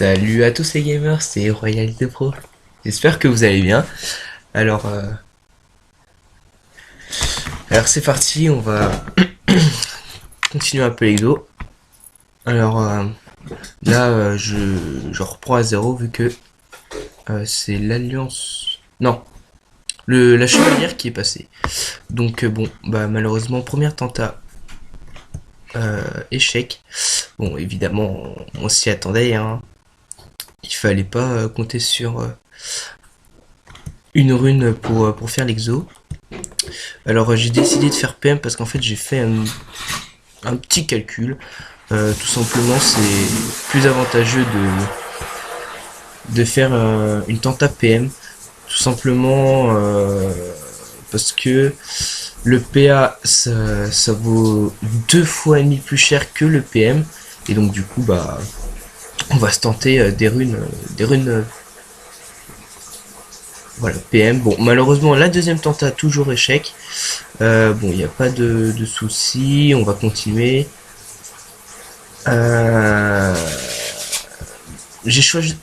Salut à tous les gamers, c'est Royalité Pro. J'espère que vous allez bien. Alors, euh, alors, c'est parti, on va continuer un peu l'exo. Alors là, je reprends à zéro vu que c'est l'alliance. Non, la chevalière qui est passée. Donc bon, bah malheureusement première tenta, échec. Bon, évidemment, on s'y attendait, hein. Il fallait pas compter sur une rune pour faire l'exo. Alors j'ai décidé de faire PM parce qu'en fait j'ai fait un petit calcul. Tout simplement c'est plus avantageux de faire une tenta PM. Tout simplement parce que le PA ça vaut 2 fois et demi plus cher que le PM. Et donc du coup bah on va se tenter des runes voilà, PM. Bon, malheureusement, la deuxième tenta toujours échec. Bon, il n'y a pas de soucis, on va continuer. Euh, j'ai choisi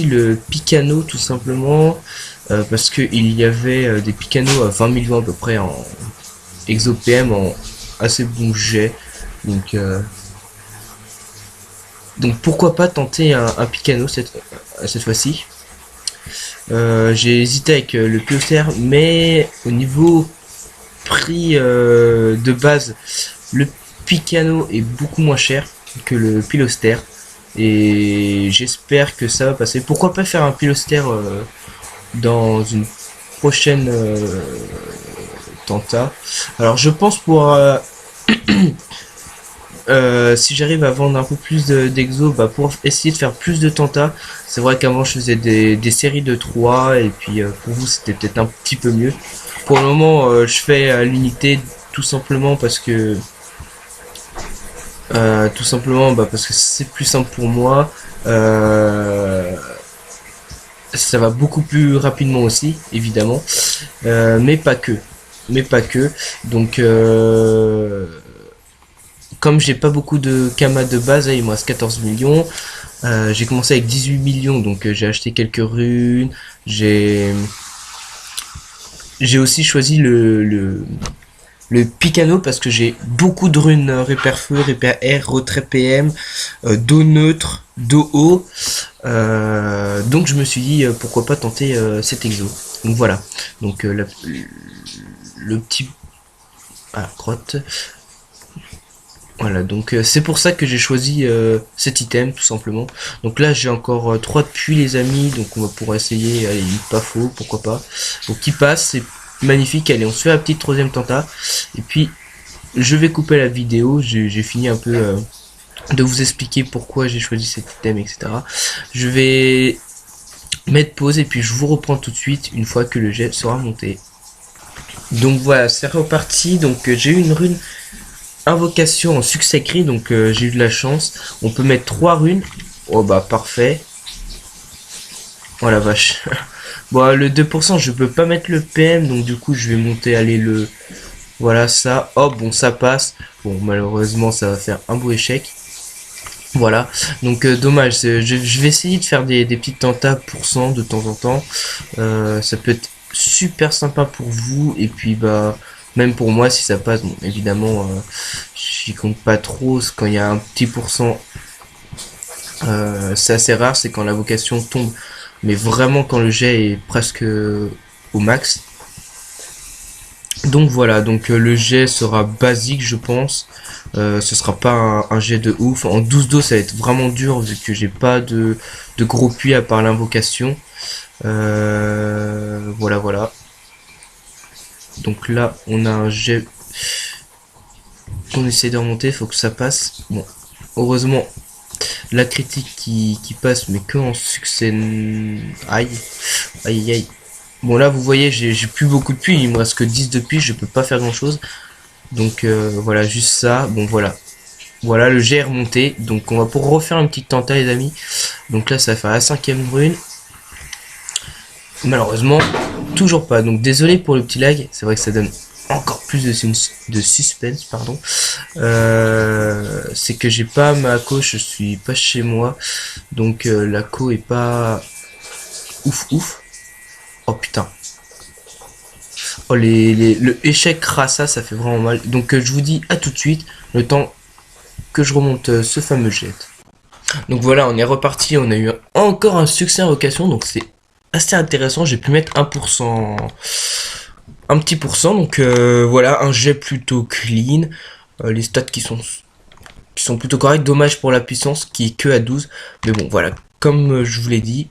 le Picano tout simplement parce que il y avait des Picanos à 20 millions à peu près en Exo PM en assez bon jet. Donc pourquoi pas tenter un Picano cette fois-ci. J'ai hésité avec le Pioster, mais au niveau prix de base, le Picano est beaucoup moins cher que le Piloster. Et j'espère que ça va passer. Pourquoi pas faire un Piloster dans une prochaine tenta. Alors je pense pour si j'arrive à vendre un peu plus d'exo, bah pour essayer de faire plus de tenta. C'est vrai qu'avant je faisais des séries de 3 et puis pour vous c'était peut-être un petit peu mieux. Pour le moment je fais à l'unité tout simplement parce que c'est plus simple pour moi. Ça va beaucoup plus rapidement aussi, évidemment, mais pas que. Mais pas que. Donc comme j'ai pas beaucoup de Kama de base, il me reste 14 millions. J'ai commencé avec 18 millions, donc j'ai acheté quelques runes. J'ai aussi choisi le Picano parce que j'ai beaucoup de runes repère feu, repère air, retrait PM, dos neutre, dos haut. Donc je me suis dit pourquoi pas tenter cet exo. Donc voilà. Donc le petit grotte. Voilà, donc c'est pour ça que j'ai choisi cet item tout simplement. Donc là j'ai encore 3 de puits les amis, donc on va pouvoir essayer, allez, pas faux, pourquoi pas. Donc qui passe, c'est magnifique, allez on se fait la petite troisième tenta. Et puis je vais couper la vidéo, j'ai fini un peu de vous expliquer pourquoi j'ai choisi cet item, etc. Je vais mettre pause et puis je vous reprends tout de suite une fois que le jet sera monté. Donc voilà, c'est reparti, donc j'ai eu une rune invocation en succès cri, donc j'ai eu de la chance. On peut mettre 3 runes. Oh bah parfait. Oh la vache. Bon le 2% je peux pas mettre le PM, donc du coup je vais monter aller le. Voilà ça. Oh bon ça passe. Bon malheureusement ça va faire un beau échec. Voilà. Donc dommage. Je vais essayer de faire des petites tentas pour cent de temps en temps. Ça peut être super sympa pour vous et puis bah même pour moi si ça passe. Bon évidemment j'y compte pas trop quand il y a un petit pourcent. C'est assez rare, c'est quand la vocation tombe, mais vraiment quand le jet est presque au max. Donc voilà, donc le jet sera basique je pense. Ce sera pas un jet de ouf. En 12 dos ça va être vraiment dur vu que j'ai pas de gros puits à part l'invocation. Voilà. Donc là on a un jet qu'on essaie de remonter, faut que ça passe. Bon, heureusement la critique qui passe mais que en succès. Aïe. Bon là vous voyez j'ai plus beaucoup de puits, il me reste que 10 de puits, je peux pas faire grand chose. Donc voilà, juste ça. Bon voilà le jet est remonté. Donc on va pour refaire une petite tenta les amis. Donc là ça va faire la 5ème rune. Malheureusement toujours pas, donc désolé pour le petit lag, c'est vrai que ça donne encore plus de suspense, pardon. C'est que j'ai pas ma co, je suis pas chez moi, donc la co est pas ouf ouf. Oh putain. Oh le échec crassa, ça fait vraiment mal. Donc je vous dis à tout de suite, le temps que je remonte ce fameux jet. Donc voilà, on est reparti, on a eu encore un succès invocation, donc c'est assez intéressant. J'ai pu mettre 1%, un petit pourcent, donc voilà, un jet plutôt clean. Les stats qui sont plutôt corrects. Dommage pour la puissance qui est que à 12. Mais bon, voilà, comme je vous l'ai dit,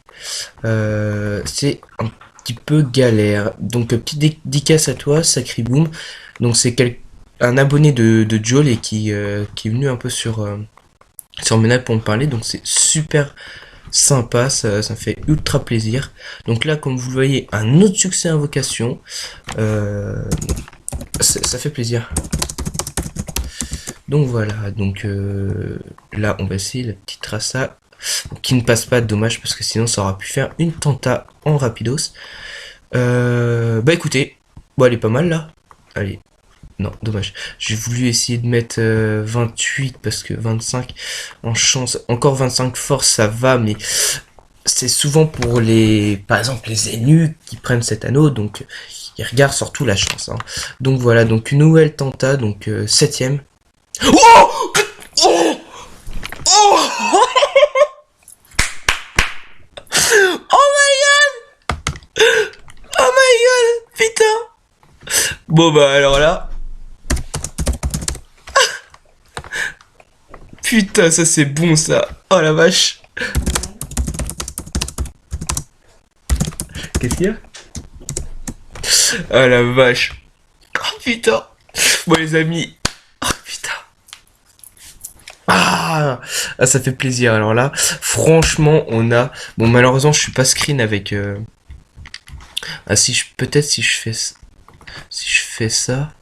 c'est un petit peu galère. Donc, petite dédicace à toi, Sacri Boom. Donc, c'est un abonné de Joel et qui est venu un peu sur Menal pour me parler. Donc, c'est super sympa, ça me fait ultra plaisir. Donc là, comme vous le voyez, un autre succès invocation. Ça fait plaisir. Donc voilà, donc là on va essayer la petite rasa qui ne passe pas, dommage parce que sinon ça aurait pu faire une tenta en rapidos. Bah écoutez, bon elle est pas mal là. Allez, non, dommage. J'ai voulu essayer de mettre 28 parce que 25 en chance, encore 25 force ça va, mais c'est souvent pour par exemple les élus qui prennent cet anneau, donc ils regardent surtout la chance. Hein. Donc voilà, donc une nouvelle tenta, donc 7ème. Oh, oh, oh, oh my god, oh my god, putain. Bon bah alors là, putain ça c'est bon ça. Oh la vache. Qu'est-ce qu'il y a? Oh la vache. Oh putain. Bon les amis. Oh putain. Ah, ça fait plaisir. Alors là, franchement, on a. Bon, malheureusement, je suis pas screen avec. Ah si je peut-être si je fais ça.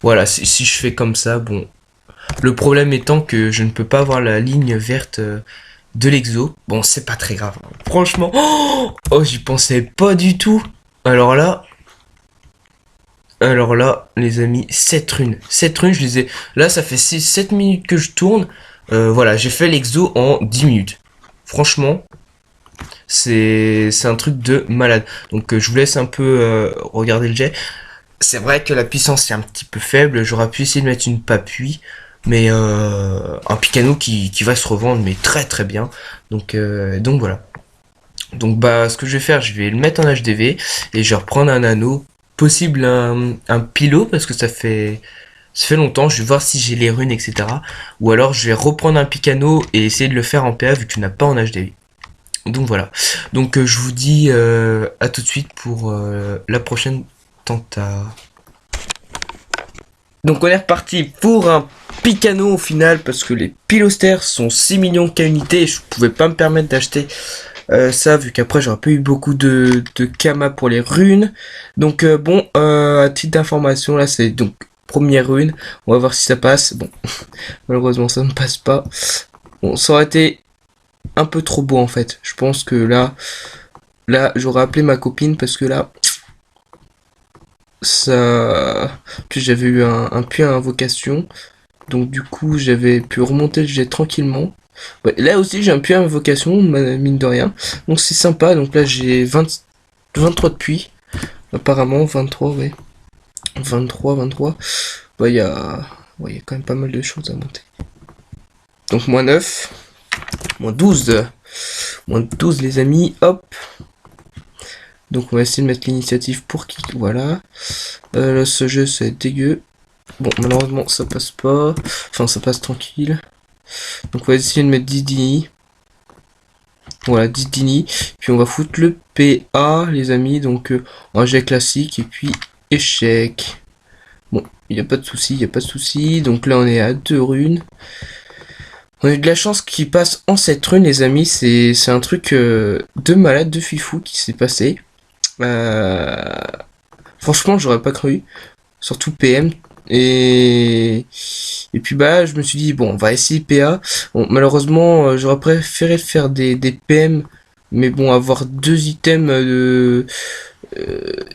Voilà, si je fais comme ça, bon. Le problème étant que je ne peux pas avoir la ligne verte de l'exo. Bon, c'est pas très grave. Franchement, oh, j'y pensais pas du tout. Alors là. Alors là, les amis, 7 runes. 7 runes, je les ai. Là, ça fait 7 minutes que je tourne. Voilà, j'ai fait l'exo en 10 minutes. Franchement, c'est un truc de malade. Donc, je vous laisse un peu regarder le jet. C'est vrai que la puissance est un petit peu faible. J'aurais pu essayer de mettre une papui. Mais un Picano qui va se revendre, mais très très bien. Donc voilà. Donc, bah, ce que je vais faire, je vais le mettre en HDV. Et je vais reprendre un anneau. Possible un pilot parce que ça fait longtemps, je vais voir si j'ai les runes, etc. Ou alors je vais reprendre un Picano et essayer de le faire en PA vu que tu n'as pas en HDV. Donc voilà. Donc je vous dis à tout de suite pour la prochaine tenta. Donc on est reparti pour un Picano au final parce que les pilosters sont 6 millions K unités et je pouvais pas me permettre d'acheter ça vu qu'après j'aurais pas eu beaucoup de Kama pour les runes. Donc bon, à titre d'information là c'est donc première rune, on va voir si ça passe. Bon, malheureusement ça ne passe pas. Bon, ça aurait été un peu trop beau en fait. Je pense que là j'aurais appelé ma copine parce que là ça, puis j'avais eu un puits à invocation, donc du coup j'avais pu remonter le jet tranquillement. Ouais, là aussi j'ai un puits à invocation, mine de rien. Donc c'est sympa, donc là j'ai 23 de puits. Apparemment 23, ouais. 23. Ouais, il y a quand même pas mal de choses à monter. Donc moins 9. Moins 12. Moins 12 les amis, hop. Donc on va essayer de mettre l'initiative pour qui, voilà. Là, ce jeu c'est dégueu. Bon, malheureusement ça passe pas. Enfin ça passe tranquille. Donc on va essayer de mettre Didini. Voilà, Didini. Puis on va foutre le PA, les amis. Donc un jet classique et puis échec. Bon, il n'y a pas de souci, Donc là on est à 2 runes. On a eu de la chance qu'il passe en 7 runes, les amis. C'est un truc de malade, de fifou qui s'est passé. Franchement, j'aurais pas cru. Surtout PM. Et puis bah je me suis dit bon on va essayer PA. Bon, malheureusement j'aurais préféré faire des PM, mais bon avoir 2 items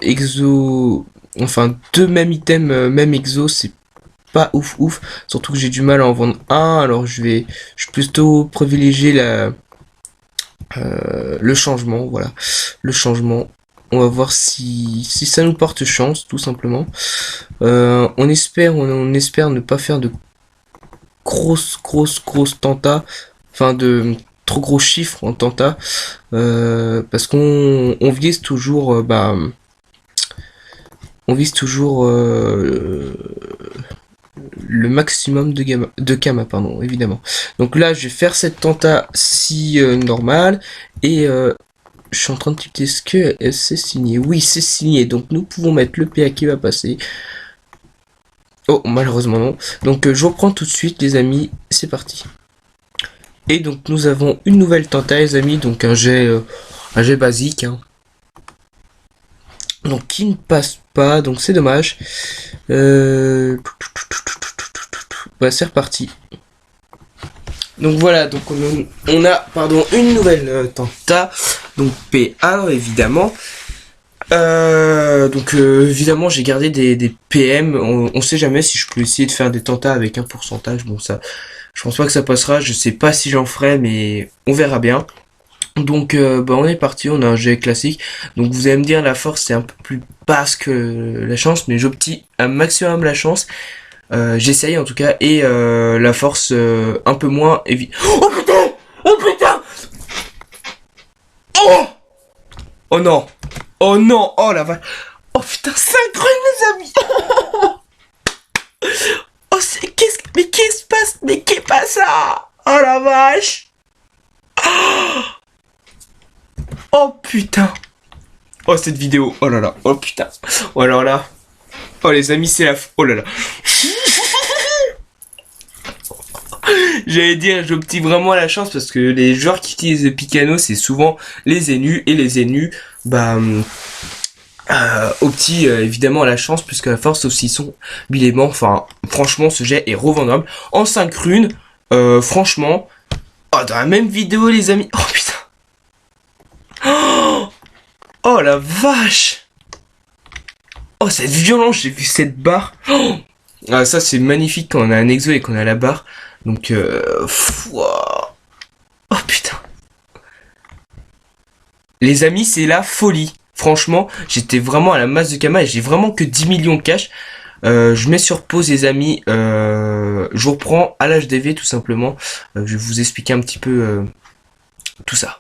exo, enfin deux mêmes items, même exo, c'est pas ouf ouf. Surtout que j'ai du mal à en vendre un, alors je vais plutôt privilégier le changement, voilà. Le changement. On va voir si ça nous porte chance, tout simplement. On espère ne pas faire de grosses tentats, enfin de trop gros chiffres en tenta, parce qu'on vise toujours, on vise toujours le maximum de kama, pardon, évidemment. Donc là, je vais faire cette tenta-ci normale, et je suis en train de tilter, est-ce que c'est signé? Oui, c'est signé, donc nous pouvons mettre le PA qui va passer. Oh, malheureusement non. Donc je reprends tout de suite, les amis, c'est parti. Et donc nous avons une nouvelle tenta, les amis, donc un jet basique, hein. Donc qui ne passe pas, donc c'est dommage. Bah, c'est reparti. Donc voilà, donc on a pardon, une nouvelle tenta, donc PA évidemment. Donc évidemment j'ai gardé des PM, on sait jamais si je peux essayer de faire des tentas avec un pourcentage, bon ça, je pense pas que ça passera, je sais pas si j'en ferai, mais on verra bien. Donc on est parti, on a un jet classique, donc vous allez me dire la force c'est un peu plus basse que la chance, mais j'optime un maximum la chance, j'essaye en tout cas, et la force un peu moins Oh putain! Oh putain! Oh! Oh non! Oh non! Oh la vache! Oh putain, synchrone les amis! Oh mais qu'est-ce qui se passe? Mais qu'est pas ça? Oh la vache! Oh putain! Oh cette vidéo! Oh là là! Oh putain! Oh là là! Oh les amis, c'est oh là là! J'allais dire, j'optime vraiment la chance parce que les joueurs qui utilisent le Picano, c'est souvent les Zénus, et les Zénus, évidemment la chance plus que la force, sauf s'ils sont bilément. Enfin, franchement, ce jet est revendable. En 5 runes, franchement, oh, dans la même vidéo, les amis. Oh putain! Oh la vache! Oh, cette violence, j'ai vu cette barre. Oh, ah, ça, c'est magnifique quand on a un exo et qu'on a la barre. Donc, oh putain. Les amis, c'est la folie. Franchement, j'étais vraiment à la masse de Kama et j'ai vraiment que 10 millions de cash. Je mets sur pause, les amis. Je vous reprends à l'HDV tout simplement. Je vais vous expliquer un petit peu tout ça.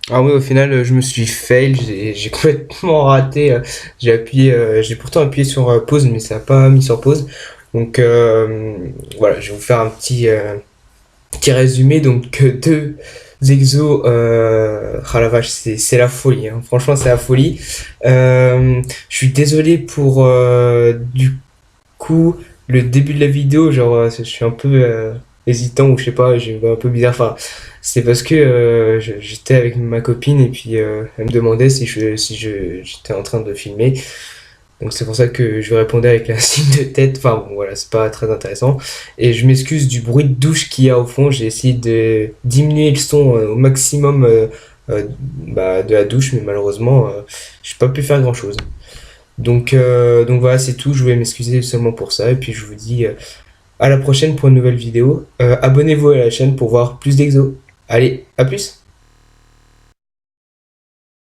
Ah oui, au final, je me suis fail, j'ai complètement raté. J'ai pourtant appuyé sur pause, mais ça n'a pas mis sur pause. Donc voilà, je vais vous faire un petit résumé. Donc deux exos, ah la vache, c'est la folie, hein. Franchement, c'est la folie. Je suis désolé pour du coup le début de la vidéo, genre je suis un peu hésitant, ou je sais pas, j'ai un peu bizarre. Enfin, c'est parce que j'étais avec ma copine, et puis elle me demandait j'étais en train de filmer. Donc c'est pour ça que je lui répondais avec un signe de tête. Enfin bon, voilà, c'est pas très intéressant. Et je m'excuse du bruit de douche qu'il y a au fond. J'ai essayé de diminuer le son au maximum de la douche, mais malheureusement, j'ai pas pu faire grand chose. Donc voilà, c'est tout. Je voulais m'excuser seulement pour ça. Et puis je vous dis à la prochaine pour une nouvelle vidéo. Abonnez-vous à la chaîne pour voir plus d'exos. Allez, à plus!